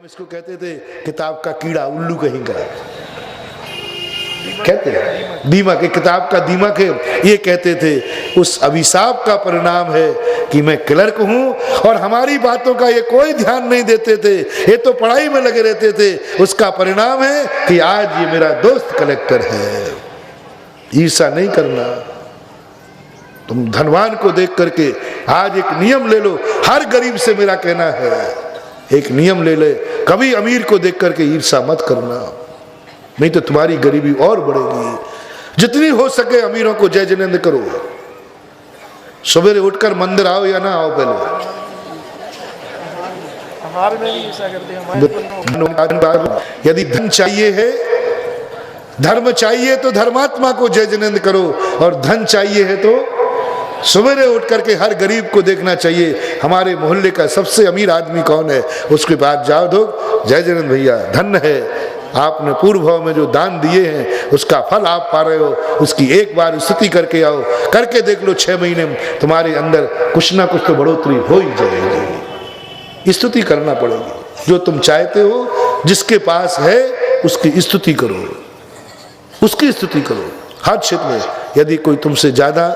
इसको कहते थे किताब का कीड़ा, उल्लू कहेंगे, कहते हैं दीमक, किताब का दीमक है, ये कहते थे। उस अभिशाप का परिणाम है कि मैं क्लर्क हूं और हमारी बातों का ये कोई ध्यान नहीं देते थे, ये तो पढ़ाई में लगे रहते थे। उसका परिणाम है कि आज ये मेरा दोस्त कलेक्टर है। ईर्ष्या नहीं करना। तुम धनवान को देख करके आज एक नियम ले लो, हर गरीब से मेरा कहना है, एक नियम ले ले, कभी अमीर को देख करके ईर्ष्या मत करना, नहीं तो तुम्हारी गरीबी और बढ़ेगी। जितनी हो सके अमीरों को जय जिनेंद्र करो। सवेरे उठकर मंदिर आओ या ना आओ, पहले हमारे में भी ऐसा करते हैं। यदि धन चाहिए है, धर्म चाहिए तो धर्मात्मा को जय जिनेंद्र करो, और धन चाहिए है तो सवेरे उठ करके हर गरीब को देखना चाहिए। हमारे मोहल्ले का सबसे अमीर आदमी कौन है, उसके बाद जाओ दो, जय जिनेंद्र भैया धन्य है, आपने पूर्व भाव में जो दान दिए हैं उसका फल आप पा रहे हो, उसकी एक बार स्तुति करके आओ, करके देख लो 6 महीने में तुम्हारे अंदर कुछ ना कुछ तो बढ़ोतरी हो ही जाएगी। स्तुति करना पड़ेगी। जो तुम चाहते हो, जिसके पास है उसकी स्तुति करो, उसकी स्तुति करो। हर क्षेत्र में यदि कोई तुमसे ज्यादा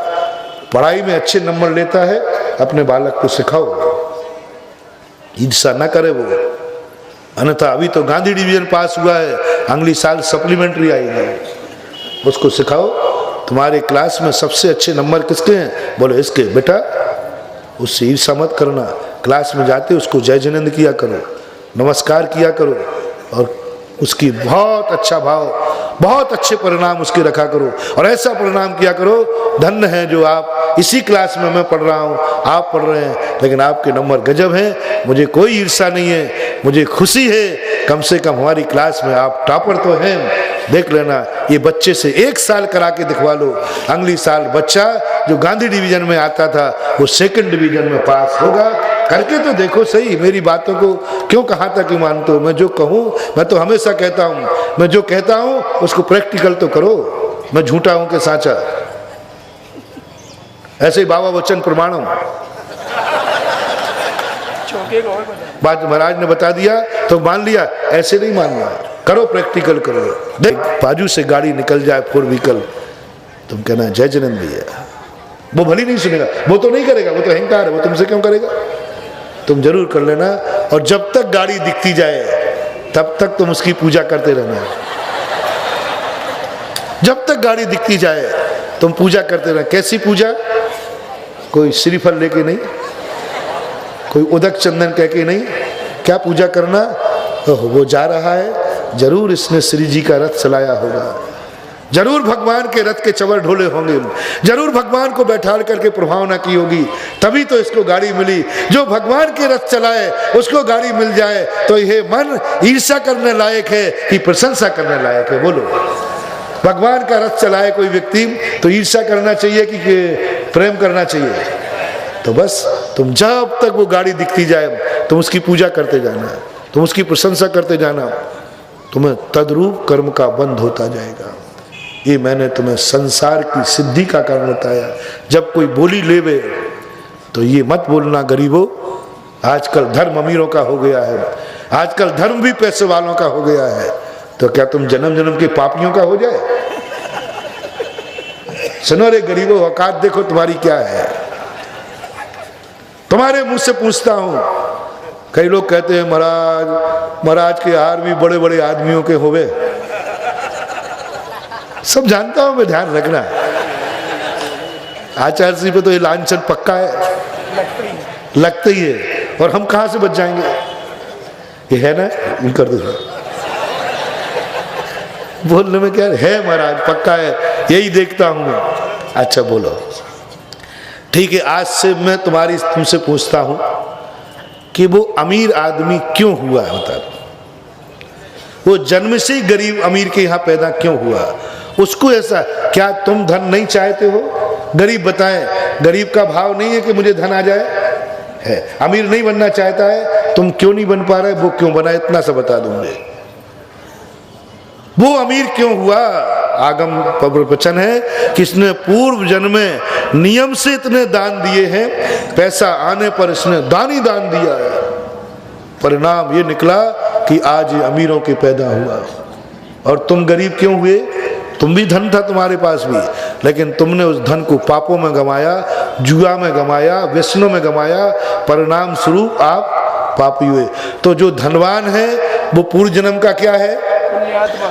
पढ़ाई में अच्छे नंबर लेता है, अपने बालक को सिखाओ, ईर्ष्या न करे वो। अन्यथा अभी तो गांधी डिवीजन पास हुआ है, अगली साल सप्लीमेंट्री आएगी, उसको सिखाओ तुम्हारे क्लास में सबसे अच्छे नंबर किसके हैं, बोले इसके। बेटा उससे ईर्ष्या मत करना, क्लास में जाते उसको जय जिनेंद्र किया करो, नमस्कार किया करो, और उसकी बहुत अच्छा भाव, बहुत अच्छे परिणाम उसके रखा करो, और ऐसा परिणाम किया करो, धन्य है जो आप इसी क्लास में मैं पढ़ रहा हूँ, आप पढ़ रहे हैं, लेकिन आपके नंबर गजब हैं, मुझे कोई ईर्ष्या नहीं है, मुझे खुशी है, कम से कम हमारी क्लास में आप टॉपर तो हैं। देख लेना, ये बच्चे से 1 साल करा के दिखवा लो, अगली साल बच्चा जो गांधी डिवीजन में आता था वो 2nd डिवीजन में पास होगा। करके तो देखो सही, मेरी बातों को क्यों कहाँ तक मानते हो। मैं जो कहूँ, मैं तो हमेशा कहता हूँ, मैं जो कहता हूँ उसको प्रैक्टिकल तो करो, मैं झूठा हूँ कि साचा। ऐसे ही बाबा वचन प्रमाणम, बात महाराज ने बता दिया तो मान लिया, ऐसे नहीं मानना, करो, प्रैक्टिकल करो। देख बाजू से गाड़ी निकल जाए 4 व्हीकल, तुम कहना जय जिनेंद्र भैया, वो भली नहीं सुनेगा, वो तो नहीं करेगा, वो तो अहंकार है, वो तुमसे क्यों करेगा। तुम जरूर कर लेना, और जब तक गाड़ी दिखती जाए तब तक तुम उसकी पूजा करते रहना। जब तक गाड़ी दिखती जाए तुम पूजा करते रहना। कैसी पूजा? कोई श्रीफल लेके नहीं, कोई उदक चंदन कह के नहीं। क्या पूजा करना? वो जा रहा है, जरूर इसने श्री जी का रथ चलाया होगा, जरूर भगवान के रथ के चवर ढोले होंगे, जरूर भगवान को बैठाल करके प्रभावना की होगी, तभी तो इसको गाड़ी मिली। जो भगवान के रथ चलाए उसको गाड़ी मिल जाए तो यह मन ईर्ष्या करने लायक है कि प्रशंसा करने लायक है? बोलो। भगवान का रथ चलाए कोई व्यक्ति तो ईर्ष्या करना चाहिए कि प्रेम करना चाहिए? तो बस तुम जब तक वो गाड़ी दिखती जाए तुम उसकी पूजा करते जाना, तुम उसकी प्रशंसा करते जाना, तुम्हें तद्रूप कर्म का बंध होता जाएगा। ये मैंने तुम्हें संसार की सिद्धि का कारण बताया। जब कोई बोली लेवे तो ये मत बोलना गरीबों, आजकल धर्म अमीरों का हो गया है, आजकल धर्म भी पैसे वालों का हो गया है, तो क्या तुम जन्म जन्म के पापियों का हो जाए? सुनो रे गरीबों, औकात देखो तुम्हारी क्या है। तुम्हारे मुंह से पूछता हूं, कई लोग कहते हैं महाराज के हार भी बड़े बड़े आदमियों के होवे। सब जानता हूं मैं, ध्यान रखना। आचार्य श्री पे तो ये लांछन पक्का है, लगता ही है, और हम कहां से बच जाएंगे? ये है ना, ये कर दो, बोलने में क्या है? महाराज पक्का है, यही देखता हूं मैं। अच्छा बोलो, ठीक है, आज से मैं तुमसे पूछता हूं कि वो अमीर आदमी क्यों हुआ है? बता दो, वो जन्म से ही गरीब अमीर के यहाँ पैदा क्यों हुआ? उसको ऐसा, क्या तुम धन नहीं चाहते हो? गरीब बताए, गरीब का भाव नहीं है कि मुझे धन आ जाए, है। अमीर नहीं बनना चाहता है, तुम क्यों नहीं बन पा रहे, वो क्यों बना, इतना सा बता दूंगे। वो अमीर क्यों हुआ? आगम प्रवचन है कि इसने पूर्व जन्म में नियम से इतने दान दिए हैं, पैसा आने पर इसने दान ही दान दिया है। परिणाम ये निकला कि आज ये अमीरों के पैदा हुआ। और तुम गरीब क्यों हुए? तुम भी धन था तुम्हारे पास भी, लेकिन तुमने उस धन को पापों में गंवाया, जुआ में गंवाया, व्यसनों में गंवाया। परिणाम स्वरूप आप पापी हुए। तो जो धनवान है वो पूर्व जन्म का क्या है,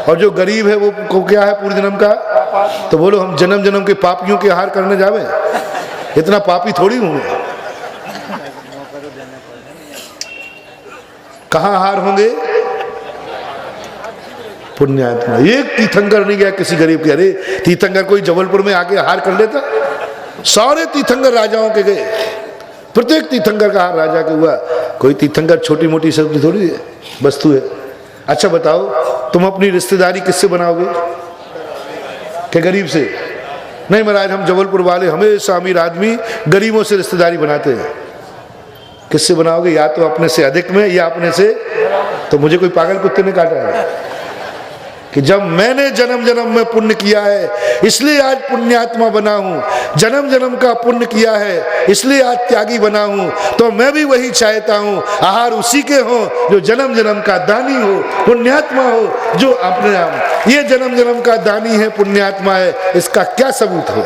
और जो गरीब है वो क्या है पूर्व जन्म का? तो बोलो हम जन्म जन्म के पापियों के आहार करने जावे? इतना पापी थोड़ी होंगे। कहाँ आहार होंगे? पुण्यात्मा। एक तीर्थंकर नहीं गया किसी गरीब के। अरे तीर्थंकर कोई जबलपुर में आके आहार कर लेता? सारे तीर्थंकर राजाओं के गए, प्रत्येक तीर्थंकर का आहार राजा के हुआ। कोई तीर्थंकर छोटी मोटी सब्जी थोड़ी है, वस्तु है। अच्छा बताओ, तुम अपनी रिश्तेदारी किससे बनाओगे? क्या गरीब से? नहीं महाराज, हम जबलपुर वाले हमेशा अमीर आदमी गरीबों से रिश्तेदारी बनाते हैं। किससे बनाओगे? या तो अपने से अधिक में या अपने से। तो मुझे कोई पागल कुत्ते ने काटा है कि जब मैंने जन्म जन्म में पुण्य किया है इसलिए आज पुण्यात्मा बना हूं, जन्म जन्म का पुण्य किया है इसलिए आज त्यागी बना हूं, तो मैं भी वही चाहता हूं आहार उसी के हो जो जन्म जन्म का दानी हो, पुण्यात्मा हो, जो अपने आप ये जन्म जन्म का दानी है, पुण्यात्मा है। इसका क्या सबूत है?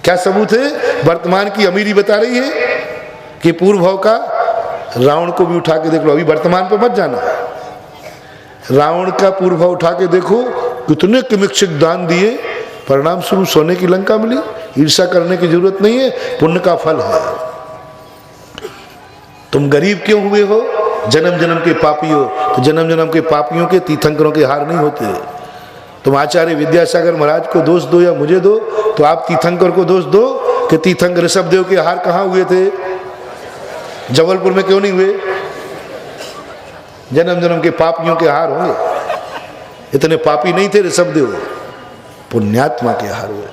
क्या सबूत है? वर्तमान की अमीरी बता रही है कि पूर्व भाव का। रावण को भी उठा के देख लो, अभी वर्तमान पे मत जाना। रावण का पूर्व भाव उठा के देखो, कितने किमिक्षिक दान दिए, परिणाम स्वरूप सोने की लंका मिली। ईर्ष्या करने की जरूरत नहीं है, पुण्य का फल है। तुम गरीब क्यों हुए हो? जन्म जन्म के पापी हो। तो जन्म जन्म के पापियों के तीर्थंकरों के हार नहीं होते। तुम आचार्य विद्यासागर महाराज को दोष दो या मुझे दो, तो आप तीर्थंकर को दोष दो कि तीर्थंकर ऋषभदेव के हार कहाँ हुए थे? जबलपुर में क्यों नहीं हुए? जन्म जन्म के पापियों के हार होंगे। इतने पापी नहीं थे ऋषभदेव, पुण्यात्मा के हार हुए।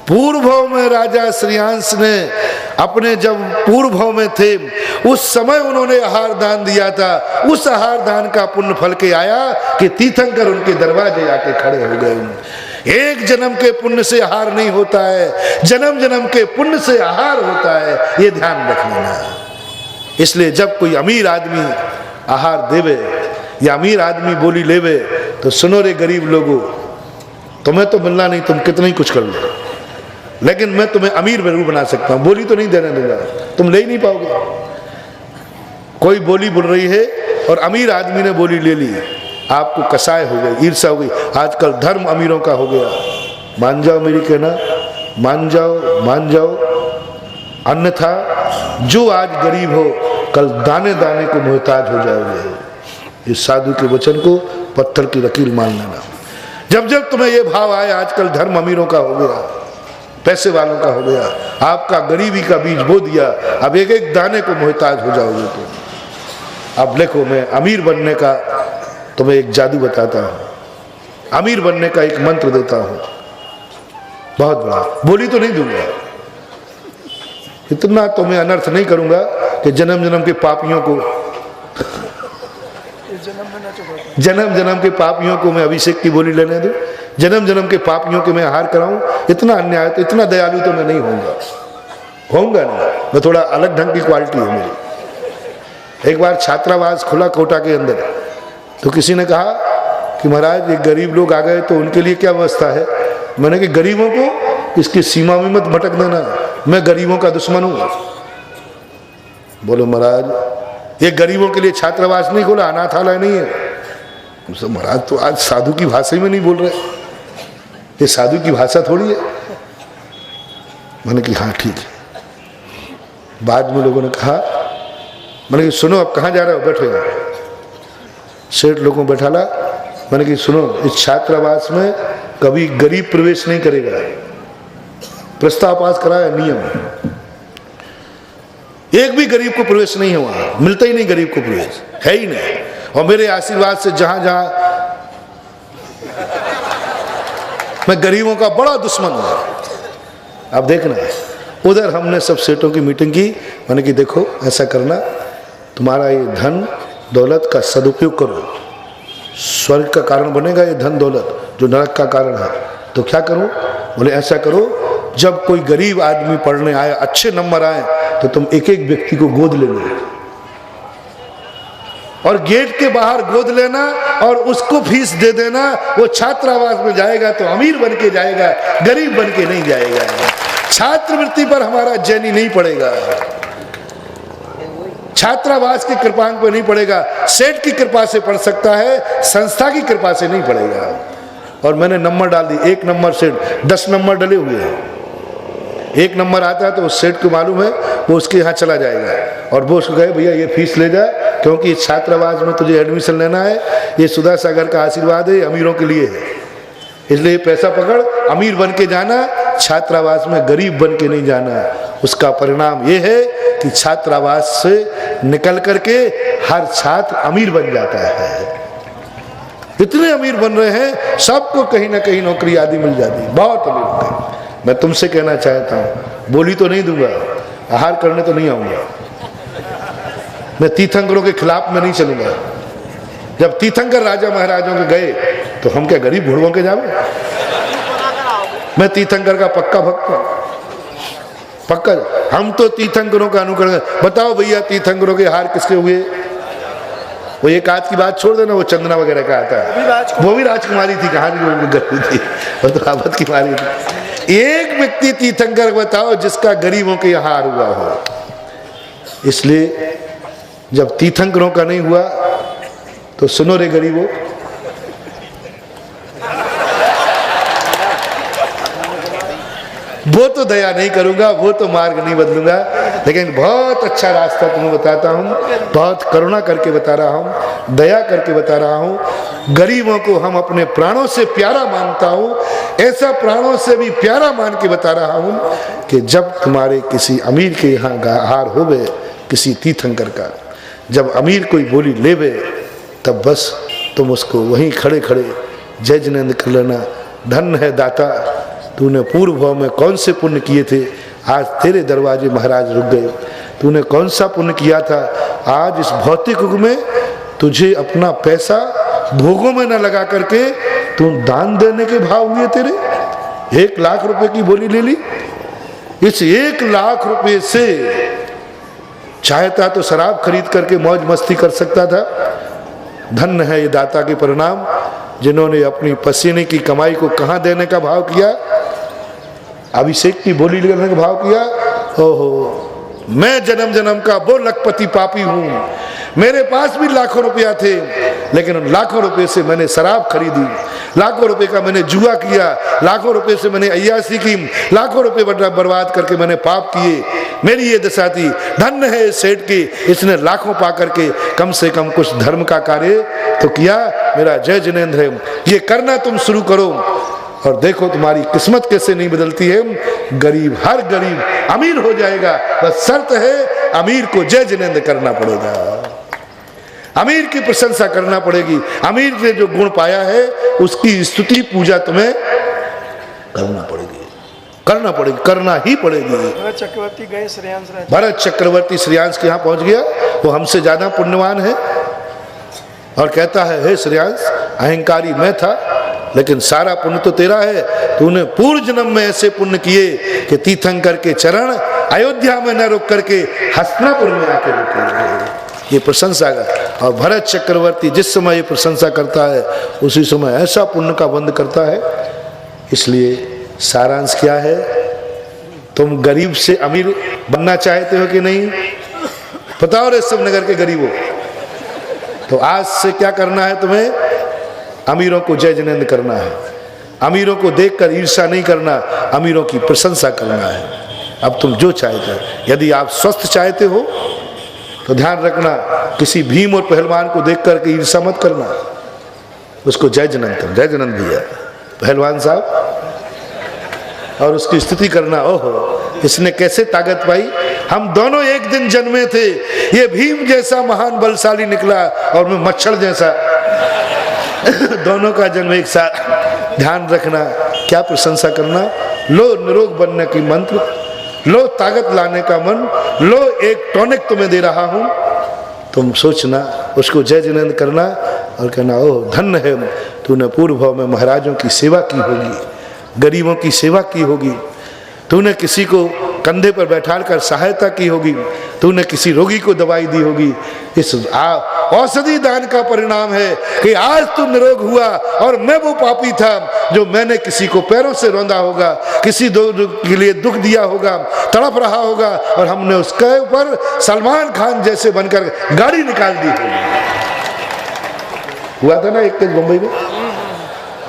पूर्व भाव में राजा श्रेयांश ने अपने जब पूर्व भाव में थे उस समय उन्होंने आहार दान दिया था। उस आहार दान का पुण्य फल के आया कि तीर्थंकर उनके दरवाजे आके खड़े हो गए। एक जन्म के पुण्य से आहार नहीं होता है, जन्म जन्म के पुण्य से आहार होता है, ये ध्यान रख लेना। इसलिए जब कोई अमीर आदमी आहार देवे या अमीर आदमी बोली लेवे तो सुनो रे गरीब लोगों, तुम्हें तो मिलना नहीं, तुम कितना ही कुछ कर लो, लेकिन मैं तुम्हें अमीर जरूर बना सकता हूं। बोली तो नहीं देने दूंगा, तुम ले ही नहीं पाओगे। कोई बोली बोल रही है और अमीर आदमी ने बोली ले ली, आपको कसाय हो गई, ईर्ष्या हो गई। आजकल धर्म अमीरों का हो गया। मान जाओ मेरी कहना, मान जाओ, मान जाओ, अन्यथा जो आज गरीब हो कल दाने दाने को मोहताज हो जाओगे। इस साधु के वचन को पत्थर की लकीर मान लेना। जब जब तुम्हें यह भाव आए आजकल धर्म अमीरों का हो गया, पैसे वालों का हो गया, आपका गरीबी का बीज बो दिया, अब एक एक दाने को मोहताज हो जाओगे तुम। अब देखो, मैं अमीर बनने का तुम्हें एक जादू बताता हूं, अमीर बनने का एक मंत्र देता हूं, बहुत बड़ा। बोली तो नहीं दूंगा, इतना तो मैं अनर्थ नहीं करूंगा कि जन्म जन्म के पापियों को जन्म जन्म के पापियों को मैं अभिषेक की बोली लेने दूं, जन्म जन्म के पापियों के मैं आहार कराऊं। इतना अन्याय, तो इतना दयालु तो मैं नहीं होऊंगा नहीं। मैं थोड़ा अलग ढंग की क्वालिटी है मेरी। एक बार छात्रावास खुला कोटा के अंदर, तो किसी ने कहा कि महाराज ये गरीब लोग आ गए तो उनके लिए क्या व्यवस्था है? मैंने कि गरीबों को इसकी सीमा में मत भटक देना, मैं गरीबों का दुश्मन हूं। बोलो महाराज ये गरीबों के लिए छात्रावास नहीं खोला, अनाथालय नहीं है। महाराज तो आज साधु की भाषा में नहीं बोल रहे, ये साधु की भाषा थोड़ी है। मैंने कि हाँ ठीक है। बाद में लोगों ने कहा, मैंने कि सुनो अब कहाँ जा रहे हो, बैठो यहाँ। सेठ लोगों बैठा ला। मैंने कि सुनो, इस छात्रावास में कभी गरीब प्रवेश नहीं करेगा, प्रस्ताव पास कराया नियम, एक भी गरीब को प्रवेश नहीं है, वहां मिलता ही नहीं गरीब को प्रवेश, है ही नहीं। और मेरे आशीर्वाद से जहां जहां मैं गरीबों का बड़ा दुश्मन हूं। अब देखना, उधर हमने सब सेठों की मीटिंग की। मैंने कि देखो ऐसा करना, तुम्हारा ये धन दौलत का सदुपयोग करो, स्वर्ग का कारण बनेगा ये धन दौलत जो नरक का कारण है। तो क्या करूं? बोले ऐसा करो, जब कोई गरीब आदमी पढ़ने आए, अच्छे नंबर आए, तो तुम एक एक व्यक्ति को गोद ले लो और गेट के बाहर गोद लेना और उसको फीस दे देना। वो छात्रावास में जाएगा तो अमीर बन के जाएगा, गरीब बन के नहीं जाएगा। छात्रवृत्ति पर हमारा जैनी नहीं पड़ेगा, छात्रावास की कृपांक पर नहीं पड़ेगा, सेठ की कृपा से पढ़ सकता है, संस्था की कृपा से नहीं पड़ेगा। और मैंने नंबर डाल दी, 1 नंबर सेठ, 10 नंबर डले हुए हैं। 1 नंबर आता है तो उस सेठ को मालूम है, वो उसके यहाँ चला जाएगा और वो उसको कहे भैया ये फीस ले जा, क्योंकि इस छात्रावास में तुझे एडमिशन लेना है, ये सुधा सागर का आशीर्वाद है, अमीरों के लिए है, इसलिए पैसा पकड़, अमीर बन के जाना, छात्रावास में गरीब बन के नहीं जाना। उसका परिणाम ये है कि छात्रावास से निकल करके हर छात्र अमीर बन जाता है। इतने अमीर बन रहे हैं, सबको कहीं ना कहीं नौकरी आदि मिल जाती है, बहुत अमीर होते हैं। मैं तुमसे कहना चाहता हूँ, बोली तो नहीं दूंगा, आहार करने तो नहीं आऊंगा, मैं तीर्थंकरों के खिलाफ में नहीं चलूंगा। जब तीर्थंकर राजा महाराजों के गए तो हम क्या गरीब घुड़वों के जावे? मैं तीर्थंकर का पक्का भक्त हूं, पक्का। हम तो तीर्थंकरों का अनुकरण। बताओ भैया तीर्थंकरों के हार किसके हुए? वो एक आध की बात छोड़ देना, वो चंदना वगैरह का आता है, वो भी राजकुमारी थी, कहानी गर्मी थी, वो तो रावत की मारी थी। एक व्यक्ति तीर्थंकर बताओ जिसका गरीबों के यहाँ हार हुआ हो। इसलिए जब तीर्थंकरों का नहीं हुआ तो सुनो रे गरीबों, वो तो दया नहीं करूंगा, वो तो मार्ग नहीं बदलूंगा, लेकिन बहुत अच्छा रास्ता तुम्हें बताता हूं, बहुत करुणा करके बता रहा हूं, दया करके बता रहा हूं। गरीबों को हम अपने प्राणों से प्यारा मानता हूं, ऐसा प्राणों से भी प्यारा मान के बता रहा हूं कि जब तुम्हारे किसी अमीर के यहाँ हार होवे, किसी तीर्थंकर का, जब अमीर कोई बोली लेवे, तब बस तुम उसको वहीं खड़े खड़े जय जिनेंद्र कर लेना। धन है दाता, तूने पूर्व भाव में कौन से पुण्य किए थे, आज तेरे दरवाजे महाराज रुक गए। तूने कौन सा पुण्य किया था, आज इस भौतिक युग में तुझे अपना पैसा भोगों में न लगा करके तू दान देने के भाव हुए तेरे। 1 लाख रुपए की बोली ले ली, इस 1 लाख रुपए से चाहता तो शराब खरीद करके मौज मस्ती कर सकता था। धन्य है ये दाता के परिणाम, जिन्होंने अपनी पसीने की कमाई को कहां देने का भाव किया, अभिषेक की बोली लेने का भाव किया। ओहो, मैं जन्म जन्म का वो लखपति पापी हूं, मेरे पास भी लाखों रुपया थे, लेकिन उन लाखों रुपए से मैंने शराब खरीदी, लाखों रुपए का मैंने जुआ किया, लाखों रुपए से मैंने अय्यासी की, लाखों रुपए बर्बाद करके मैंने पाप किए, मेरी ये दशा थी। धन्य है सेठ की, इसने लाखों पा करके कम से कम कुछ धर्म का कार्य तो किया। मेरा जय जिनेंद्र है, ये करना तुम शुरू करो और देखो तुम्हारी किस्मत कैसे नहीं बदलती है। गरीब, हर गरीब अमीर हो जाएगा, बस शर्त है अमीर को जय जिनेंद्र करना पड़ेगा, अमीर की प्रशंसा करना पड़ेगी। अमीर ने जो गुण पाया है उसकी स्तुति पूजा तुम्हें करना पड़ेगी, करना पड़ेगी, करना ही पड़ेगी। भरत चक्रवर्ती गए श्रेयांश, भरत चक्रवर्ती श्रेयांश के यहाँ पहुंच गया, वो हमसे ज्यादा पुण्यवान है और कहता है हे श्रेयांश, अहंकारी मैं था, लेकिन सारा पुण्य तो तेरा है। तूने पूर्व जन्म में ऐसे पुण्य किए कि तीर्थंकर के चरण अयोध्या में न रुक करके हस्तिनापुर में आके रुके। ये प्रशंसा का, और भरत चक्रवर्ती जिस समय ये प्रशंसा करता है उसी समय ऐसा पुण्य का बंद करता है। इसलिए सारांश क्या है, तुम गरीब से अमीर बनना चाहते हो कि नहीं? बताओ रे सब नगर के गरीबों, तो आज से क्या करना है तुम्हें? अमीरों को जय जिनेंद्र करना है, अमीरों को देखकर ईर्ष्या नहीं करना, अमीरों की प्रशंसा करना है। अब तुम जो चाहते हो, यदि आप स्वस्थ चाहते हो तो ध्यान रखना, किसी भीम और पहलवान को देख करके ईर्ष्या मत करना, उसको जय जिनेंद्र, जय जिनेंद्र भैया पहलवान साहब, और उसकी स्तुति करना। ओहो, इसने कैसे ताकत पाई, हम दोनों एक दिन जन्मे थे, ये भीम जैसा महान बलशाली निकला और मैं मच्छर जैसा दोनों का जन्म एक साथ। ध्यान रखना, क्या प्रशंसा करना, लो निरोग बनने की मंत्र, लो ताकत लाने का मन, लो एक टॉनिक तुम्हें दे रहा हूं, तुम सोचना, उसको जय जिनेंद्र करना। और कहना ओ धन्य है तूने पूर्व भाव में महाराजों की सेवा की होगी, गरीबों की सेवा की होगी, तूने किसी को कंधे पर बैठा कर सहायता की होगी, तूने किसी रोगी को दवाई दी होगी। इस औषधि दान का परिणाम है कि आज तू निरोग हुआ और मैं वो पापी था जो मैंने किसी को पैरों से रौंदा होगा, किसी के लिए दुख दिया होगा, तड़प रहा होगा और हमने उसके ऊपर सलमान खान जैसे बनकर गाड़ी निकाल दी होगी। हुआ था ना एक केस बंबई में,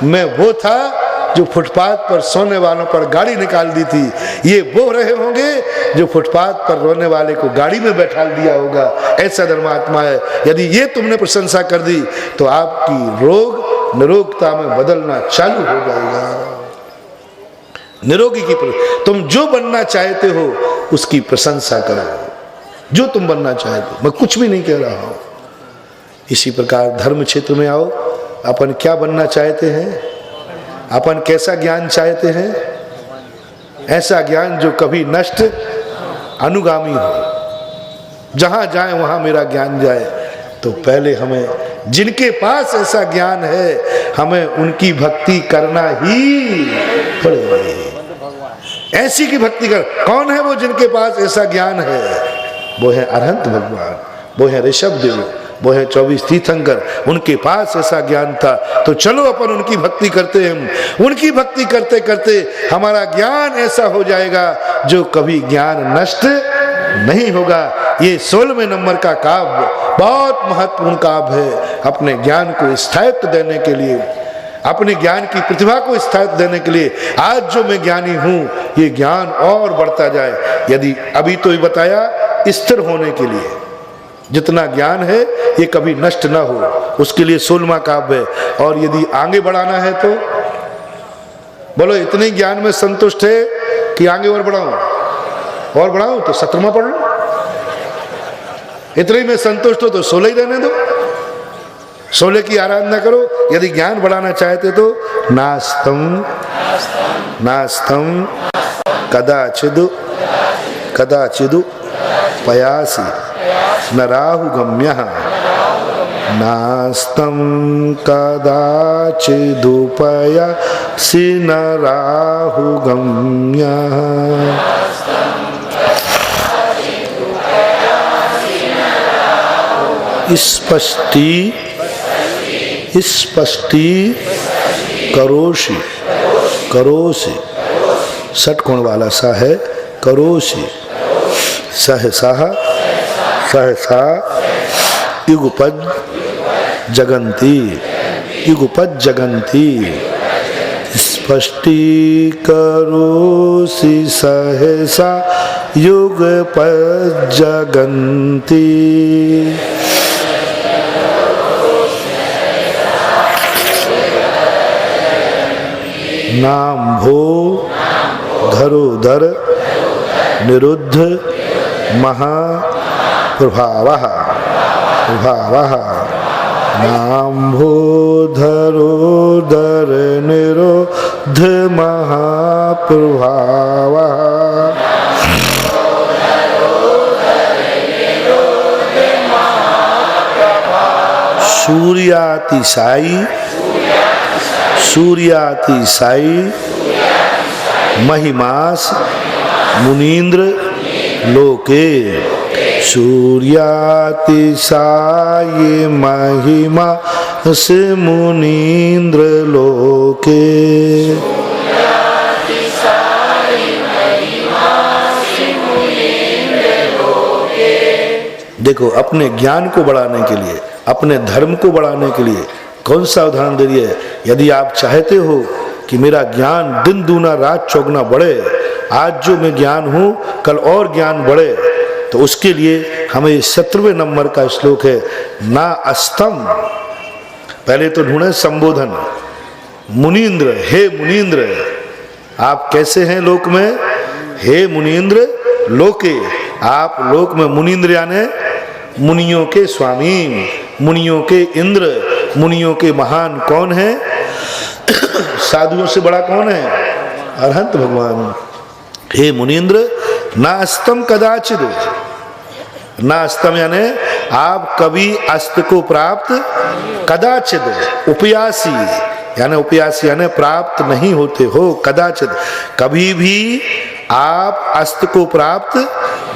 मैं वो था जो फुटपाथ पर सोने वालों पर गाड़ी निकाल दी थी, ये वो रहे होंगे जो फुटपाथ पर रोने वाले को गाड़ी में बैठा दिया होगा। ऐसा धर्मात्मा है। यदि ये तुमने प्रशंसा कर दी तो आपकी रोग निरोगता में बदलना चालू हो जाएगा। निरोगी की तुम जो बनना चाहते हो उसकी प्रशंसा करो, जो तुम बनना चाहते हो। मैं कुछ भी नहीं कह रहा हूं। इसी प्रकार धर्म क्षेत्र में आओ, अपन क्या बनना चाहते हैं, अपन कैसा ज्ञान चाहते हैं, ऐसा ज्ञान जो कभी नष्ट अनुगामी हो। जहां जाए वहां मेरा ज्ञान जाए। तो पहले हमें जिनके पास ऐसा ज्ञान है हमें उनकी भक्ति करना ही पड़ेगी। ऐसी की भक्ति कर। कौन है वो जिनके पास ऐसा ज्ञान है? वो है अरहंत भगवान, वो है ऋषभ देव, वो है 24 तीर्थंकर। उनके पास ऐसा ज्ञान था। तो चलो अपन उनकी भक्ति करते हैं। उनकी भक्ति करते करते हमारा ज्ञान ऐसा हो जाएगा जो कभी ज्ञान नष्ट नहीं होगा। ये 16वें नंबर का काव्य बहुत महत्वपूर्ण काव्य है। अपने ज्ञान को स्थायित्व देने के लिए, अपने ज्ञान की प्रतिभा को स्थायित्व देने के लिए आज जो मैं ज्ञानी हूं ये ज्ञान और बढ़ता जाए। यदि अभी तो ये बताया स्थिर होने के लिए जितना ज्ञान है ये कभी नष्ट ना हो, उसके लिए 16वां काव्य है। और यदि आगे बढ़ाना है तो बोलो इतने ज्ञान में संतुष्ट है कि आगे और बढ़ाऊं तो 17वां पढ़ लो। इतने में संतुष्ट हो तो 16 ही रहने दो, 16 की आराधना करो। यदि ज्ञान बढ़ाना चाहते तो नास्तम कदाचिदु पयासी न राहु गम्य नास्तम कदाचिदुपयासि न राहु गम्य। स्पष्टी करोषि षटकोण वाला सा है। करोषि सहसा युगपद जगंती स्पष्टी करोषि सहसा युगपद जगंती। नाम भो धरोधर निरुद्ध महाप्रभावः नाम भो धरोधर निरुद्ध महाप्रभावः। सूर्यातिशायी महिमास मुनीन्द्र लोके। सूर्यातिशायी महिमास मुनीन्द्र लोके। देखो अपने ज्ञान को बढ़ाने के लिए, अपने धर्म को बढ़ाने के लिए कौन सा उदाहरण दे रही है। यदि आप चाहते हो कि मेरा ज्ञान दिन दूना रात चौगुना बढ़े, आज जो मैं ज्ञान हूं कल और ज्ञान बढ़े, तो उसके लिए हमें 17वें नंबर का श्लोक है ना अस्तम। पहले तो ढूंढे संबोधन। मुनीन्द्र, हे मुनीन्द्र आप कैसे हैं लोक में? हे मुनीन्द्र लोके, आप लोक में मुनीन्द्र यानी मुनियों के स्वामी, मुनियों के इंद्र, मुनियों के महान कौन है? साधुओं से बड़ा कौन है? अरहंत भगवान। हे मुनीन्द्र नास्तम कदाचिद, नास्तम यानी आप कभी अस्त को प्राप्त कदाचित उपयासी, यानी उपयासी यानी प्राप्त नहीं होते हो, कदाचित कभी भी आप अस्त को प्राप्त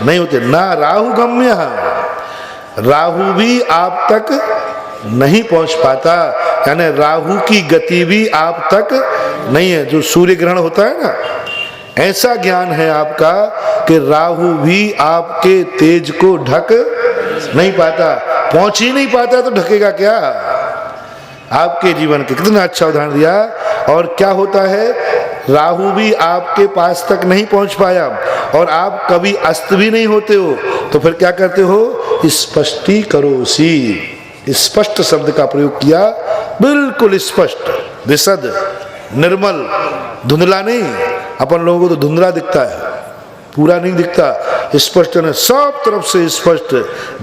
नहीं होते। ना राहु गम्य, राहु भी आप तक नहीं पहुंच पाता, यानी राहु की गति भी आप तक नहीं है। जो सूर्य ग्रहण होता है ना, ऐसा ज्ञान है आपका कि राहु भी आपके तेज को ढक नहीं पाता, पहुंच ही नहीं पाता तो ढकेगा क्या। आपके जीवन के कितना अच्छा उदाहरण दिया। और क्या होता है, राहु भी आपके पास तक नहीं पहुंच पाया और आप कभी अस्त भी नहीं होते हो, तो फिर क्या करते हो, स्पष्टी करो सी, स्पष्ट शब्द का प्रयोग किया, बिल्कुल स्पष्ट, विशद, निर्मल, धुंधला नहीं। अपन लोगों को तो धुंधला दिखता है, पूरा नहीं दिखता, स्पष्ट है, सब तरफ से स्पष्ट,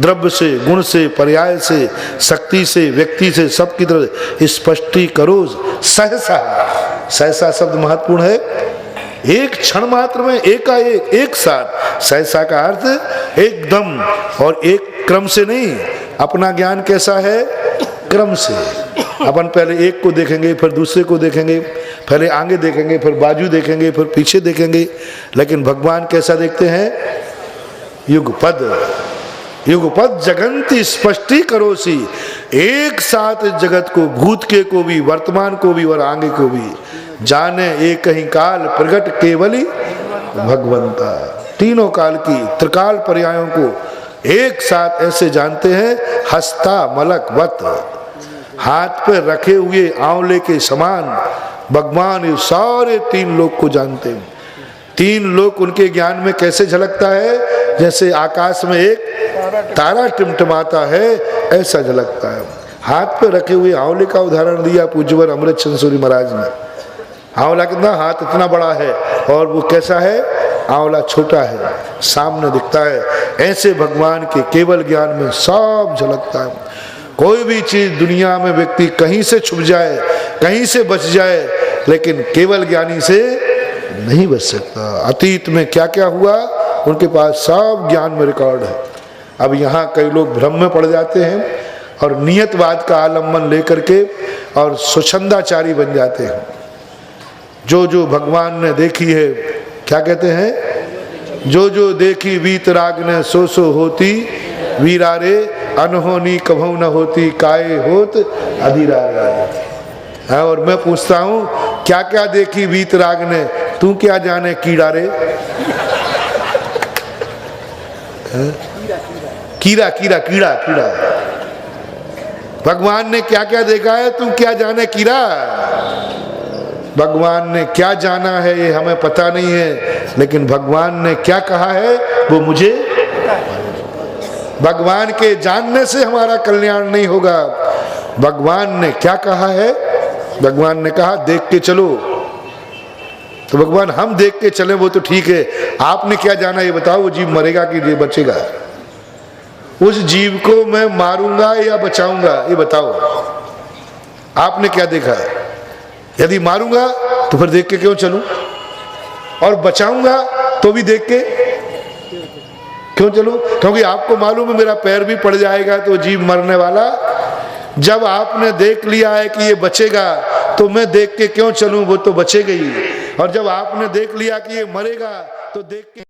द्रव्य से, गुण से, पर्याय से, शक्ति से, व्यक्ति से, सबकी तरफ स्पष्टी करो सहसा। सहसा शब्द महत्वपूर्ण है, एक क्षण मात्र में, एकाएक, एक साथ। सहसा का अर्थ एकदम और एक क्रम से नहीं। अपना ज्ञान कैसा है, क्रम से। अपन पहले एक को देखेंगे, फिर दूसरे को देखेंगे, पहले आगे देखेंगे, फिर बाजू देखेंगे, फिर पीछे देखेंगे। लेकिन भगवान कैसा देखते हैं, युगपद, युगपद जगंती स्पष्टी करोसी, एक साथ इस जगत को, भूत के को भी, वर्तमान को भी और आगे को भी जाने एक ही काल प्रगट केवली भगवंता। तीनों काल की त्रिकाल पर्यायों को एक साथ ऐसे जानते हैं, हस्ता मलक वत, हाथ पे रखे हुए आंवले के समान भगवान ये सारे तीन लोक को जानते हैं। तीन लोक उनके ज्ञान में कैसे झलकता है, जैसे आकाश में एक तारा टिमटिमाता है, ऐसा झलकता है। हाथ पे रखे हुए आंवले का उदाहरण दिया पूज्यवर अमृत चंद सूरी महाराज ने। आंवला कितना, हाथ इतना बड़ा है और वो कैसा है, आंवला छोटा है, सामने दिखता है। ऐसे भगवान के केवल ज्ञान में सब झलकता है। कोई भी चीज दुनिया में व्यक्ति कहीं से छुप जाए, कहीं से बच जाए, लेकिन केवल ज्ञानी से नहीं बच सकता। अतीत में क्या क्या हुआ उनके पास सब ज्ञान में रिकॉर्ड है। अब यहाँ कई लोग भ्रम में पड़ जाते हैं और नियतवाद का आलम्बन लेकर के और स्वच्छंदाचारी बन जाते हैं। जो जो भगवान ने देखी है, क्या कहते हैं, जो जो देखी वीतराग ने सो सो होती, वीरारे अनहोनी कभू न होती, काये होत अधीरा है। और मैं पूछता हूँ, क्या क्या देखी वीतराग ने, तू क्या जाने कीड़ा रे, कीड़ा कीड़ा कीड़ा कीड़ा। भगवान ने क्या क्या देखा है, तू क्या जाने कीड़ा। भगवान ने क्या जाना है ये हमें पता नहीं है, लेकिन भगवान ने क्या कहा है वो मुझे। भगवान के जानने से हमारा कल्याण नहीं होगा। भगवान ने क्या कहा है, भगवान ने कहा देख के चलो, तो भगवान हम देख के चले वो तो ठीक है, आपने क्या जाना ये बताओ, वो जीव मरेगा कि ये बचेगा, उस जीव को मैं मारूंगा या बचाऊंगा ये बताओ, आपने क्या देखा है। यदि मारूंगा तो फिर देख के क्यों चलूं, और बचाऊंगा तो भी देख के क्यों चलूं, क्योंकि आपको मालूम है मेरा पैर भी पड़ जाएगा तो जीव मरने वाला। जब आपने देख लिया है कि ये बचेगा तो मैं देख के क्यों चलूं, वो तो बचेगा ही। और जब आपने देख लिया कि ये मरेगा तो देख के